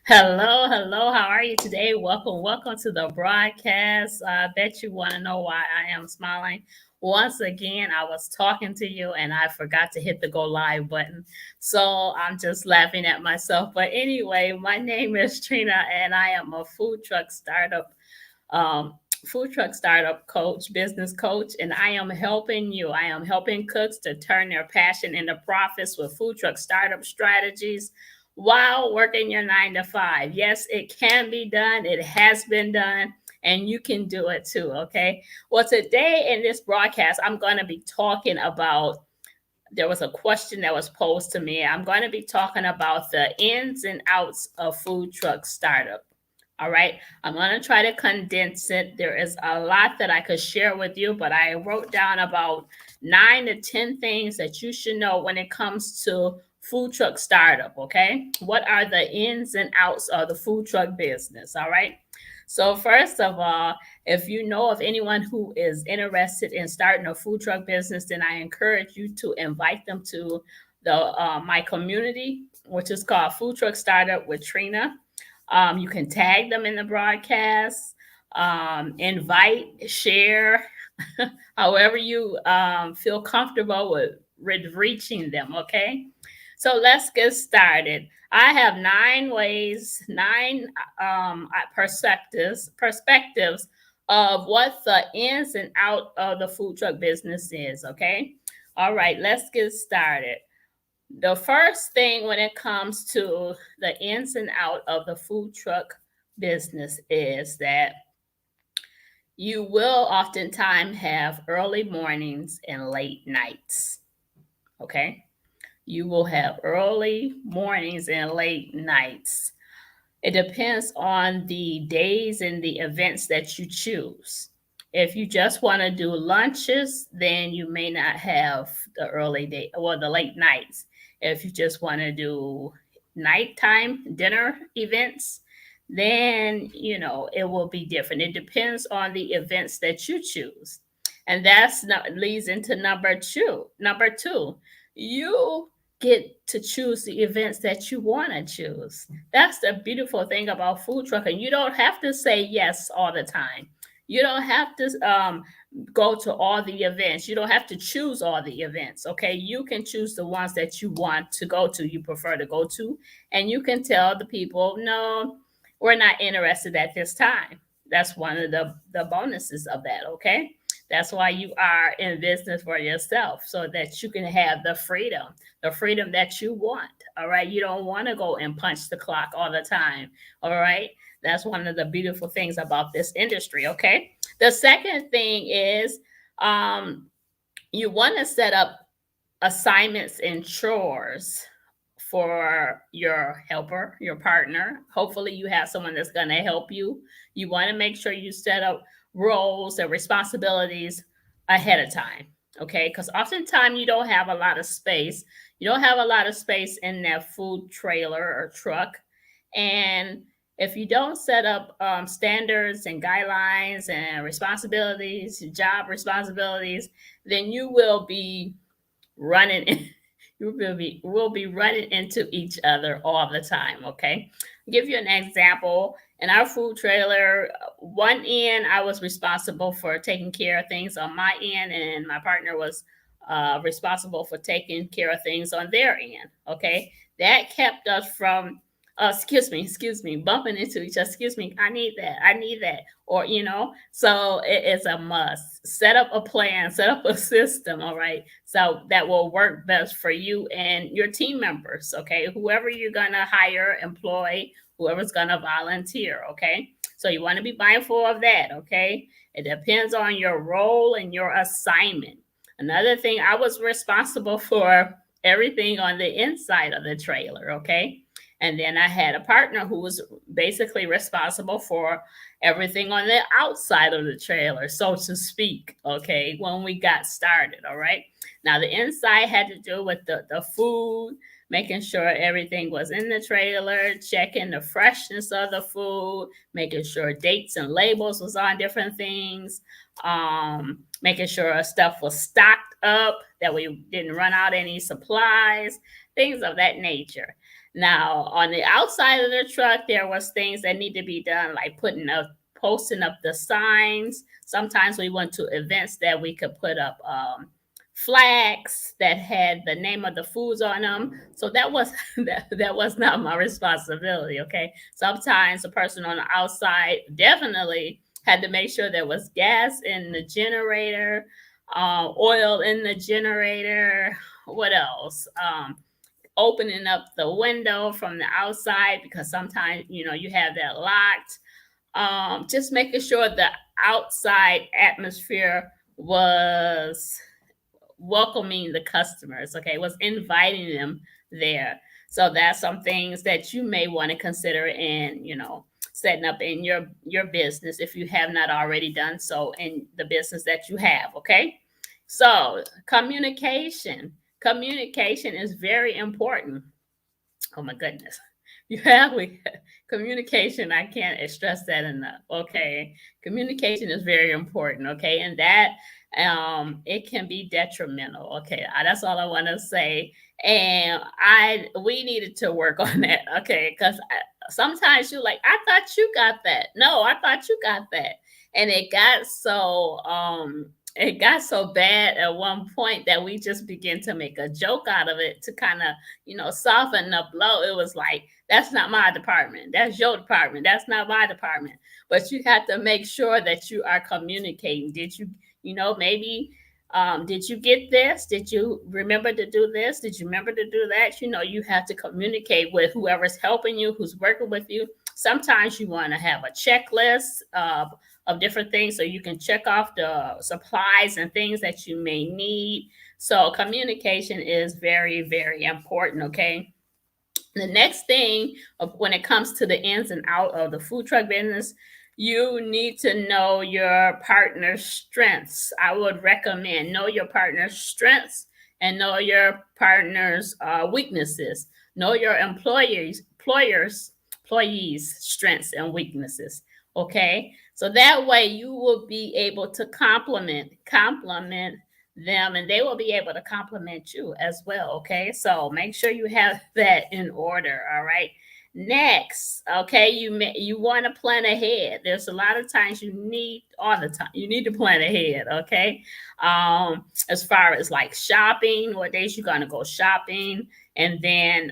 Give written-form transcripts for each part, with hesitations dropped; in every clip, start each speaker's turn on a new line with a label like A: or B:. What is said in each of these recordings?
A: Hello, hello. How are you today? Welcome to the broadcast. I bet you want to know why I am smiling. Once again, I was talking to you and I forgot to hit the go live button. So I'm just laughing at myself. But anyway, my name is Treena and I am a um, food truck startup coach, business coach, and I am helping you. I am helping cooks to turn their passion into profits with food truck startup strategies while working your 9 to 5. Yes, it can be done. It has been done. And you can do it too, okay? Well, today in this broadcast, I'm going to be talking about. There was a question that was posed to me. I'm going to be talking about the ins and outs of food truck startup. All right. I'm going to try to condense it. There is a lot that I could share with you, but I wrote down about 9 to 10 things that you should know when it comes to food truck startup. Okay. What are the ins and outs of the food truck business? All right. So, first of all, if you know of anyone who is interested in starting a food truck business, then I encourage you to invite them to the my community, which is called Food Truck Startup with Treena. You can tag them in the broadcast, invite, share, however you feel comfortable with reaching them. Okay, so let's get started. I have 9 ways, 9 perspectives of what the ins and out of the food truck business is. Okay, all right, let's get started. The first thing when it comes to the ins and out of the food truck business is that you will oftentimes have early mornings and late nights. Okay. You will have early mornings and late nights. It depends on the days and the events that you choose. If you just want to do lunches, then you may not have the early day or the late nights. If you just want to do nighttime dinner events, then it will be different. It depends on the events that you choose. And that's not leads into number two. Number two, you get to choose the events that you want to choose. That's the beautiful thing about food trucking. You don't have to say yes all the time. You don't have to go to all the events. You don't have to choose all the events. Okay, you can choose the ones that you want to go to, you prefer to go to, and you can tell the people, no, we're not interested at this time. That's one of the bonuses of that. Okay, that's why you are in business for yourself, so that you can have the freedom that you want. All right. You don't want to go and punch the clock all the time. All right. That's one of the beautiful things about this industry. Okay. The second thing is you want to set up assignments and chores for your helper, your partner. Hopefully, you have someone that's going to help you. You want to make sure you set up roles and responsibilities ahead of time. Okay, because oftentimes you don't have a lot of space. You don't have a lot of space in that food trailer or truck. And if you don't set up standards and guidelines and responsibilities, job responsibilities, then you will be running you will be running into each other all the time. Okay, I'll give you an example. In our food trailer, one end I was responsible for taking care of things on my end, and my partner was responsible for taking care of things on their end. Okay, that kept us from excuse me, bumping into each other. Excuse me, I need that, or so it is a must. Set up a plan, set up a system, all right, so that will work best for you and your team members. Okay, whoever you're gonna hire, employ, whoever's gonna volunteer. Okay, so you want to be mindful of that. Okay, it depends on your role and your assignment. Another thing, I was responsible for everything on the inside of the trailer. Okay, and then I had a partner who was basically responsible for everything on the outside of the trailer, so to speak. Okay, when we got started. All right, now the inside had to do with the food, making sure everything was in the trailer, checking the freshness of the food, making sure dates and labels was on different things, making sure our stuff was stocked up, that we didn't run out any supplies, things of that nature. Now, on the outside of the truck, there was things that need to be done, like posting up the signs. Sometimes we went to events that we could put up flags that had the name of the foods on them. So that was that was not my responsibility. Okay. Sometimes the person on the outside definitely had to make sure there was gas in the generator, oil in the generator. What else? Opening up the window from the outside, because sometimes you have that locked. Just making sure the outside atmosphere was welcoming the customers, okay, was inviting them there. So that's some things that you may want to consider in, setting up in your business, if you have not already done so in the business that you have. Okay. So communication is very important. Oh my goodness. We communication, I can't stress that enough. Okay. Communication is very important. Okay. And that it can be detrimental. Okay. That's all I want to say. And we needed to work on that. Okay. Because sometimes you're like, I thought you got that. No, I thought you got that. And it got so bad at one point that we just began to make a joke out of it to kind of, soften the blow. It was like, that's not my department. That's your department. That's not my department. But you have to make sure that you are communicating. Did you, maybe, did you get this? Did you remember to do this? Did you remember to do that? You have to communicate with whoever's helping you, who's working with you. Sometimes you want to have a checklist of different things so you can check off the supplies and things that you may need. So communication is very, very important. Okay. The next thing when it comes to the ins and out of the food truck business, you need to know your partner's strengths. I would recommend know your partner's strengths and know your partner's weaknesses. Know your employees' strengths and weaknesses. Okay, so that way you will be able to compliment them, and they will be able to compliment you as well. Okay, so make sure you have that in order. All right. Next, okay, you want to plan ahead. There's a lot of times you need to plan ahead. Okay, as far as like shopping, what days you're gonna go shopping, and then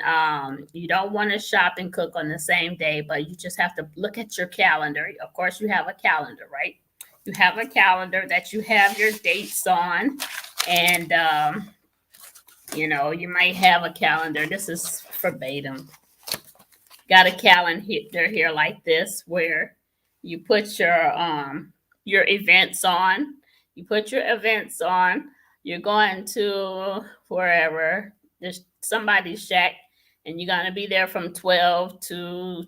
A: you don't want to shop and cook on the same day, but you just have to look at your calendar. Of course, you have a calendar, right? You have a calendar that you have your dates on, and you might have a calendar. This is verbatim. Got a calendar here like this where you put your events on. You put your events on. You're going to wherever there's somebody's shack, and you're gonna be there from 12 to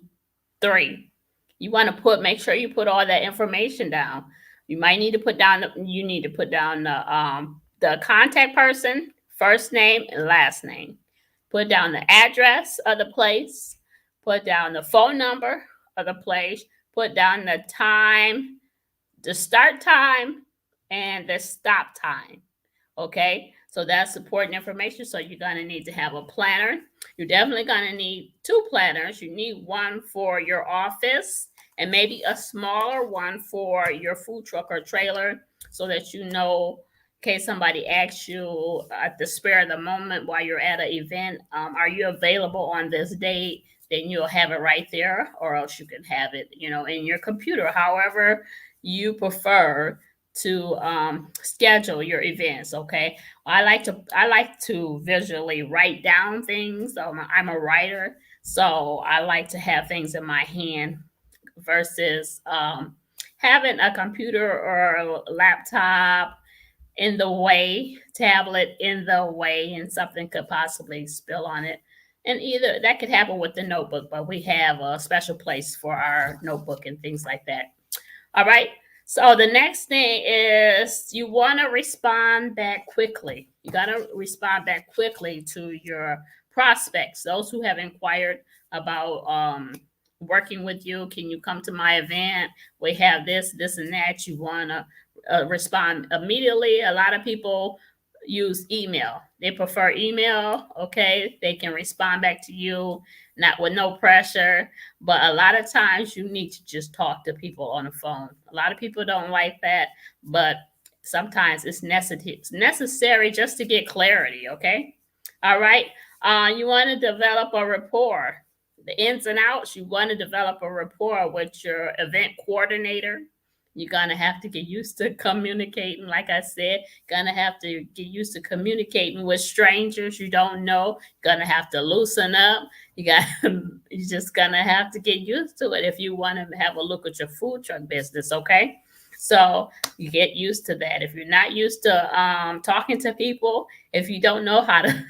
A: 3. You want to make sure you put all that information down. You might need to put down the contact person, first name and last name. Put down the address of the place. Put down the phone number of the place. Put down the time, the start time, and the stop time. Okay, so that's important information. So you're going to need to have a planner. You're definitely going to need 2 planners. You need one for your office and maybe a smaller one for your food truck or trailer, so that in case somebody asks you at the spare of the moment while you're at an event, are you available on this date? Then you'll have it right there, or else you can have it, in your computer, however you prefer to schedule your events. Okay, I like to visually write down things. I'm a writer, so I like to have things in my hand versus having a computer or a laptop in the way, tablet in the way, and something could possibly spill on it. And either that could happen with the notebook, but we have a special place for our notebook and things like that. All right. So the next thing is you want to respond back quickly. You got to respond back quickly to your prospects, those who have inquired about working with you. Can you come to my event? We have this, and that. You want to respond immediately. A lot of people use email. They prefer email. Okay, they can respond back to you, not with no pressure. But a lot of times you need to just talk to people on the phone. A lot of people don't like that, but sometimes it's necessary just to get clarity. Okay, all right. You want to develop a rapport, the ins and outs. You want to develop a rapport with your event coordinator. You're gonna have to get used to communicating. Like I said, gonna have to get used to communicating with strangers you don't know. Gonna have to loosen up. You got you're just gonna have to get used to it if you want to have a look at your food truck business, okay? So you get used to that. If you're not used to talking to people, if you don't know how to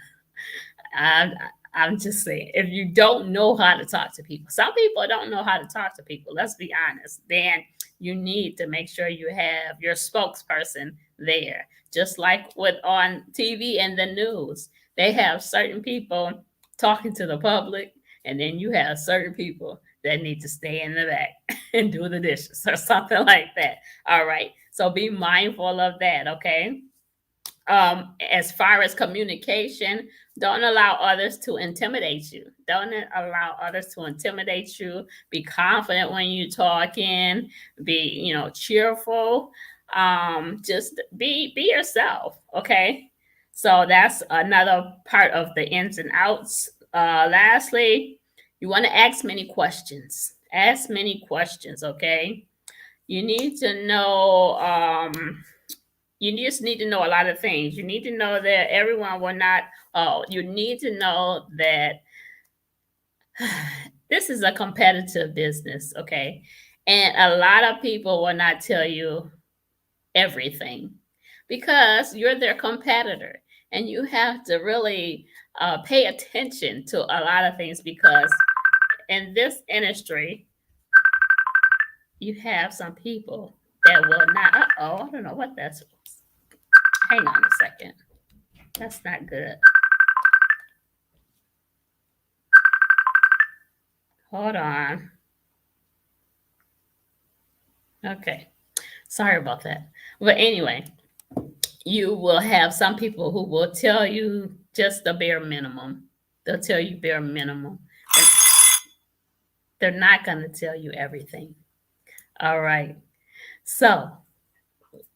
A: I'm, I'm just saying, if you don't know how to talk to people, some people don't know how to talk to people. Let's be honest. Then you need to make sure you have your spokesperson there, just like with on TV and the news. They have certain people talking to the public, and then you have certain people that need to stay in the back and do the dishes or something like that. All right. So be mindful of that. Okay. As far as communication, don't allow others to intimidate you. Don't allow others to intimidate you. Be confident when you're talking. Be, cheerful. Just be yourself. Okay. So that's another part of the ins and outs. Lastly, you want to ask many questions. Ask many questions. Okay. You need to know. You just need to know a lot of things. You need to know that everyone will not. Oh, you need to know that this is a competitive business, okay? And a lot of people will not tell you everything because you're their competitor, and you have to really pay attention to a lot of things because in this industry, you have some people that will not. Oh, I don't know what that's. Hang on a second. That's not good. Hold on. Okay. Sorry about that. But anyway, you will have some people who will tell you just the bare minimum. They'll tell you bare minimum. They're not going to tell you everything. All right. So,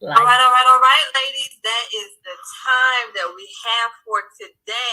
B: like, all right, ladies. That is the time that we have for today.